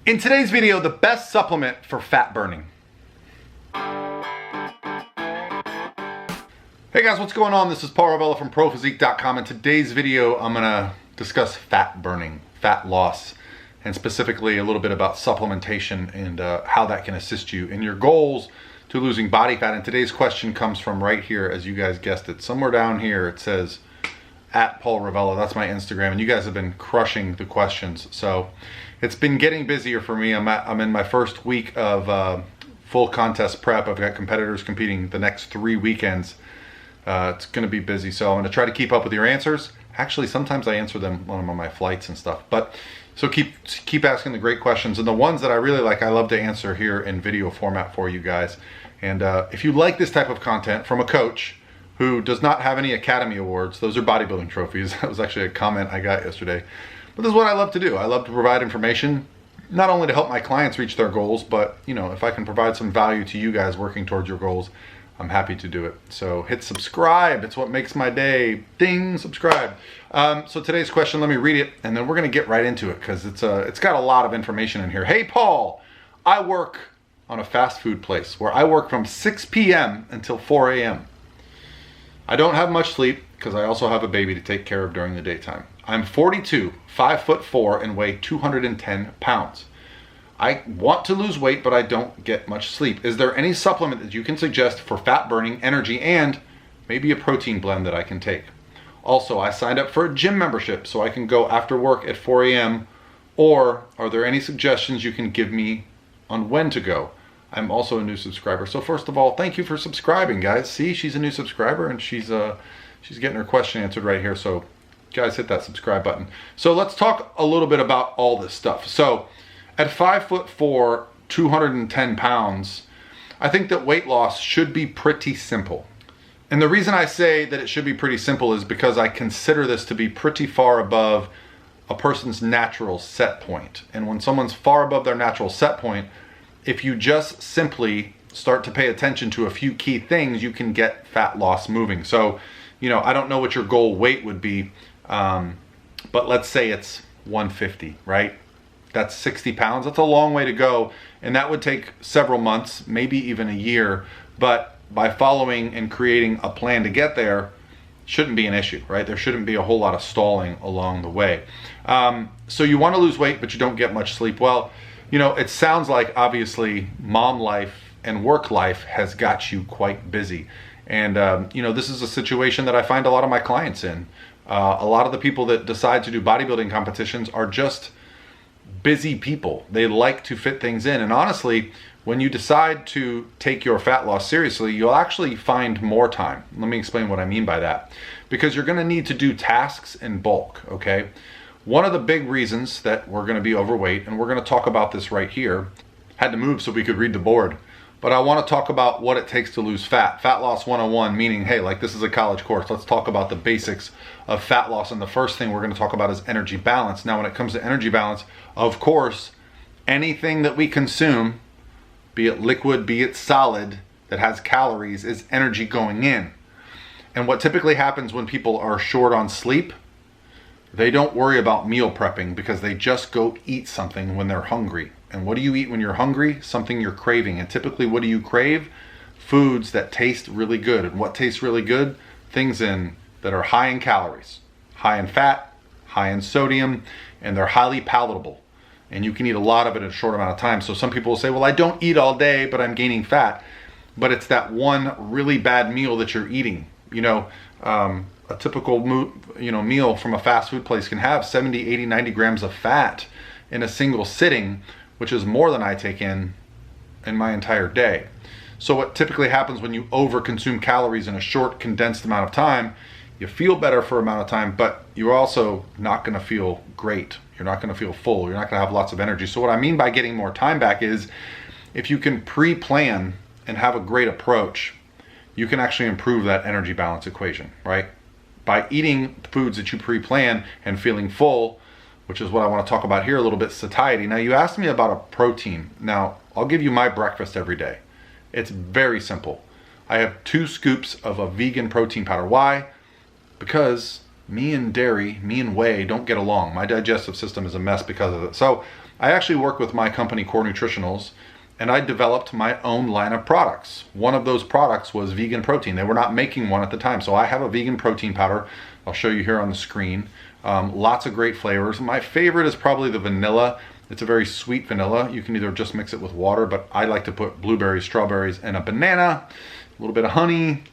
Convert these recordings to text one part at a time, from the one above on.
In today's video, the best supplement for fat burning. Hey guys, what's going on? This is Paul Ravella from ProPhysique.com. In today's video, I'm gonna discuss fat burning, fat loss, and specifically a little bit about supplementation and how that can assist you in your goals to losing body fat. And today's question comes from right here, as you guys guessed it. Somewhere down here, it says, @Paul Ravella, that's my Instagram, and you guys have been crushing the questions. So it's been getting busier for me. I'm in my first week of full contest prep. I've got competitors competing the next 3 weekends. It's gonna be busy, so I'm gonna try to keep up with your answers. Actually, sometimes I answer them when I'm on my flights and stuff, but so keep asking the great questions, and the ones that I really like, I love to answer here in video format for you guys. And if you like this type of content from a coach who does not have any Academy Awards, those are bodybuilding trophies. That was actually a comment I got yesterday. But this is what I love to do. I love to provide information, not only to help my clients reach their goals, but if I can provide some value to you guys working towards your goals, I'm happy to do it. So hit subscribe. It's what makes my day. Ding, subscribe. So today's question, let me read it, and then we're gonna get right into it because it's got a lot of information in here. Hey Paul, I work on a fast food place where I work from 6 p.m. until 4 a.m. I don't have much sleep because I also have a baby to take care of during the daytime. I'm 42, 5'4", and weigh 210 pounds. I want to lose weight, but I don't get much sleep. Is there any supplement that you can suggest for fat burning, energy, and maybe a protein blend that I can take? Also, I signed up for a gym membership so I can go after work at 4 a.m. Or are there any suggestions you can give me on when to go? I'm also a new subscriber. So first of all, thank you for subscribing, guys. See, she's a new subscriber and she's getting her question answered right here. So guys, hit that subscribe button. So let's talk a little bit about all this stuff. So at 5'4", 210 pounds, I think that weight loss should be pretty simple. And the reason I say that it should be pretty simple is because I consider this to be pretty far above a person's natural set point. And when someone's far above their natural set point, if you just simply start to pay attention to a few key things, you can get fat loss moving. So, I don't know what your goal weight would be, but let's say it's 150, right? That's 60 pounds. That's a long way to go, and that would take several months, maybe even a year. But by following and creating a plan to get there, shouldn't be an issue, right? There shouldn't be a whole lot of stalling along the way. So you want to lose weight, but you don't get much sleep. Well, it sounds like obviously mom life and work life has got you quite busy. And, this is a situation that I find a lot of my clients in. A lot of the people that decide to do bodybuilding competitions are just busy people. They like to fit things in. And honestly, when you decide to take your fat loss seriously, you'll actually find more time. Let me explain what I mean by that. Because you're going to need to do tasks in bulk, okay? One of the big reasons that we're going to be overweight, and we're going to talk about this right here, had to move so we could read the board, but I want to talk about what it takes to lose fat. Fat loss 101, meaning, hey, like this is a college course. Let's talk about the basics of fat loss. And the first thing we're going to talk about is energy balance. Now, when it comes to energy balance, of course, anything that we consume, be it liquid, be it solid, that has calories is energy going in. And what typically happens when people are short on sleep, they don't worry about meal prepping because they just go eat something when they're hungry. And what do you eat when you're hungry? Something you're craving. And typically, what do you crave? Foods that taste really good. And what tastes really good? Things that are high in calories, high in fat, high in sodium, and they're highly palatable. And you can eat a lot of it in a short amount of time. So some people will say, well, I don't eat all day, but I'm gaining fat. But it's that one really bad meal that you're eating. A typical meal from a fast food place can have 70, 80, 90 grams of fat in a single sitting, which is more than I take in my entire day. So what typically happens when you overconsume calories in a short, condensed amount of time, you feel better for an amount of time, but you're also not going to feel great. You're not going to feel full. You're not going to have lots of energy. So what I mean by getting more time back is if you can pre-plan and have a great approach, you can actually improve that energy balance equation, right? By eating foods that you pre-plan and feeling full, which is what I want to talk about here a little bit, satiety. Now, you asked me about a protein. Now, I'll give you my breakfast every day. It's very simple. I have 2 scoops of a vegan protein powder. Why? Because me and dairy, me and whey don't get along. My digestive system is a mess because of it. So I actually work with my company, Core Nutritionals, and I developed my own line of products. One of those products was vegan protein. They were not making one at the time. So I have a vegan protein powder. I'll show you here on the screen. Lots of great flavors. My favorite is probably the vanilla. It's a very sweet vanilla. You can either just mix it with water, but I like to put blueberries, strawberries, and a banana, a little bit of honey,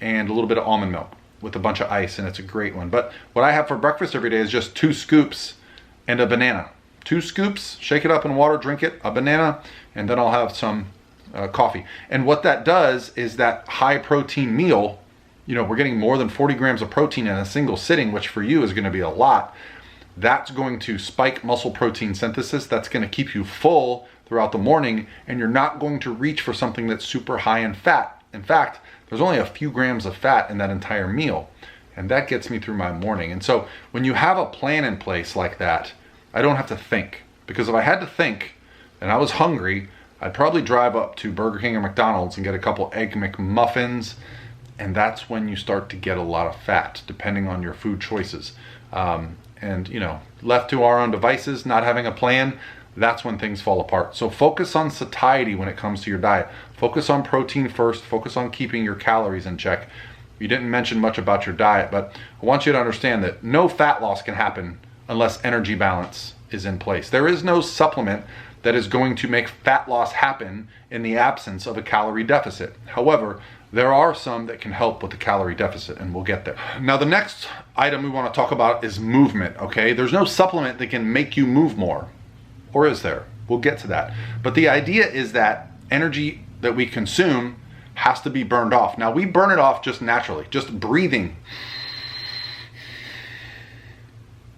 and a little bit of almond milk with a bunch of ice, and it's a great one. But what I have for breakfast every day is just 2 scoops and a banana. 2 scoops, shake it up in water, drink it, a banana, and then I'll have some coffee. And what that does is that high protein meal, you know, we're getting more than 40 grams of protein in a single sitting, which for you is going to be a lot. That's going to spike muscle protein synthesis. That's going to keep you full throughout the morning, and you're not going to reach for something that's super high in fat. In fact, there's only a few grams of fat in that entire meal, and that gets me through my morning. And so when you have a plan in place like that, I don't have to think, because if I had to think and I was hungry, I'd probably drive up to Burger King or McDonald's and get a couple Egg McMuffins, and that's when you start to get a lot of fat, depending on your food choices. And you know, left to our own devices, not having a plan, that's when things fall apart. So focus on satiety when it comes to your diet. Focus on protein first, focus on keeping your calories in check. You didn't mention much about your diet, but I want you to understand that no fat loss can happen unless energy balance is in place. There is no supplement that is going to make fat loss happen in the absence of a calorie deficit. However, there are some that can help with the calorie deficit, and we'll get there. Now, the next item we want to talk about is movement, okay? There's no supplement that can make you move more, or is there? We'll get to that. But the idea is that energy that we consume has to be burned off. Now, we burn it off just naturally, just breathing.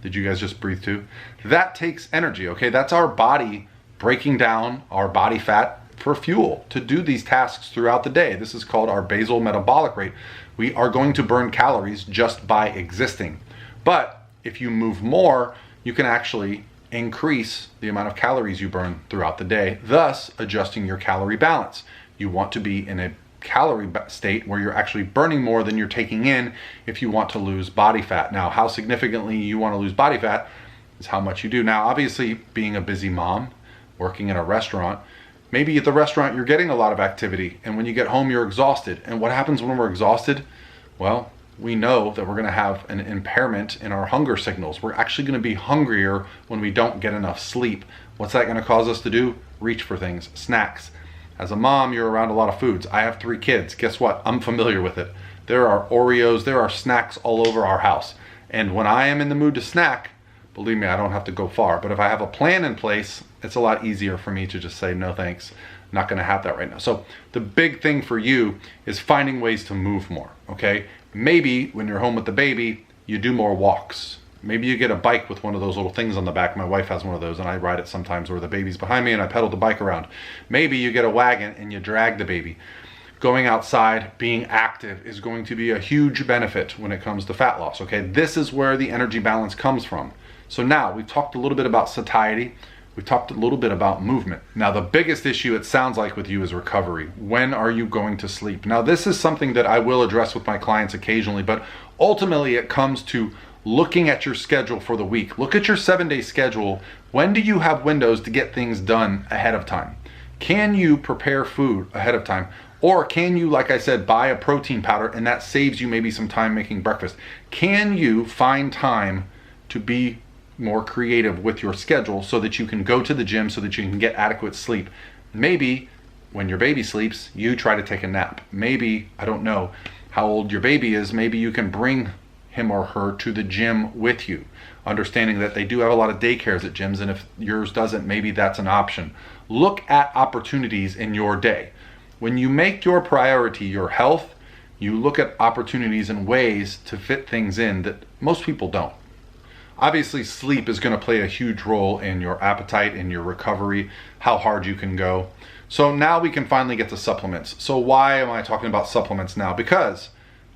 Did you guys just breathe too? That takes energy, okay? That's our body breaking down our body fat for fuel to do these tasks throughout the day. This is called our basal metabolic rate. We are going to burn calories just by existing. But if you move more, you can actually increase the amount of calories you burn throughout the day, thus adjusting your calorie balance. You want to be in a calorie state where you're actually burning more than you're taking in if you want to lose body fat. Now, how significantly you want to lose body fat is how much you do. Now, obviously, being a busy mom, working in a restaurant, maybe at the restaurant you're getting a lot of activity, and when you get home you're exhausted. And what happens when we're exhausted? Well, we know that we're going to have an impairment in our hunger signals. We're actually going to be hungrier when we don't get enough sleep. What's that going to cause us to do? Reach for things, snacks. As a mom, you're around a lot of foods. I have 3 kids. Guess what? I'm familiar with it. There are Oreos, there are snacks all over our house. And when I am in the mood to snack, believe me, I don't have to go far. But if I have a plan in place, it's a lot easier for me to just say, no thanks, I'm not going to have that right now. So the big thing for you is finding ways to move more, okay? Maybe when you're home with the baby, you do more walks. Maybe you get a bike with one of those little things on the back. My wife has one of those, and I ride it sometimes where the baby's behind me and I pedal the bike around. Maybe you get a wagon and you drag the baby. Going outside, being active is going to be a huge benefit when it comes to fat loss, okay? This is where the energy balance comes from. So now we've talked a little bit about satiety. We've talked a little bit about movement. Now, the biggest issue it sounds like with you is recovery. When are you going to sleep? Now, this is something that I will address with my clients occasionally, but ultimately it comes to looking at your schedule for the week. Look at your 7-day schedule. When do you have windows to get things done ahead of time? Can you prepare food ahead of time? Or can you, like I said, buy a protein powder and that saves you maybe some time making breakfast? Can you find time to be more creative with your schedule so that you can go to the gym, so that you can get adequate sleep? Maybe when your baby sleeps, you try to take a nap. Maybe, I don't know how old your baby is, maybe you can bring him or her to the gym with you, understanding that they do have a lot of daycares at gyms, and if yours doesn't, maybe that's an option. Look at opportunities in your day. When you make your priority your health, you look at opportunities and ways to fit things in that most people don't. Obviously, sleep is going to play a huge role in your appetite, in your recovery, how hard you can go. So now we can finally get to supplements. So why am I talking about supplements now? Because,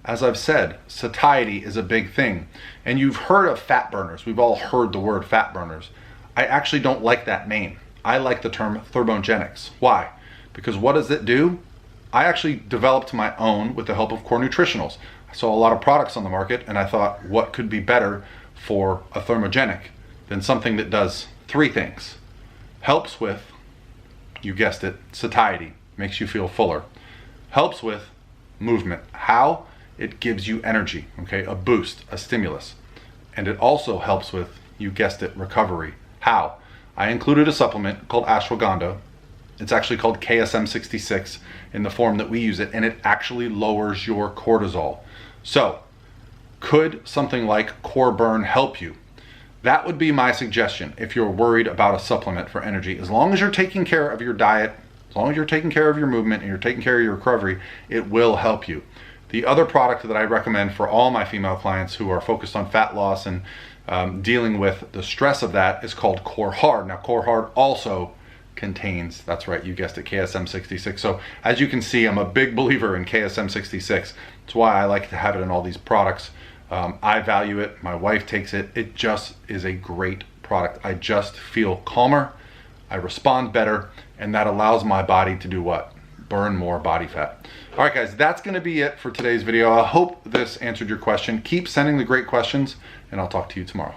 as I've said, satiety is a big thing. And you've heard of fat burners. We've all heard the word fat burners. I actually don't like that name. I like the term Thermogenics. Why? Because what does it do? I actually developed my own with the help of Core Nutritionals. I saw a lot of products on the market and I thought, what could be better for a thermogenic than something that does 3 things? Helps with, you guessed it, satiety, makes you feel fuller. Helps with movement. How? It gives you energy, okay? A boost, a stimulus. And it also helps with, you guessed it, recovery. How? I included a supplement called ashwagandha. It's actually called KSM66 in the form that we use it, and it actually lowers your cortisol. So, could something like Core Burn help you? That would be my suggestion if you're worried about a supplement for energy. As long as you're taking care of your diet, as long as you're taking care of your movement and you're taking care of your recovery, it will help you. The other product that I recommend for all my female clients who are focused on fat loss and dealing with the stress of that is called Core Hard. Now, Core Hard also contains, that's right, you guessed it, KSM66. So as you can see, I'm a big believer in KSM66. That's why I like to have it in all these products. I value it, my wife takes it. It just is a great product. I just feel calmer, I respond better, and that allows my body to do what? Burn more body fat. All right, guys, that's gonna be it for today's video. I hope this answered your question. Keep sending the great questions, and I'll talk to you tomorrow.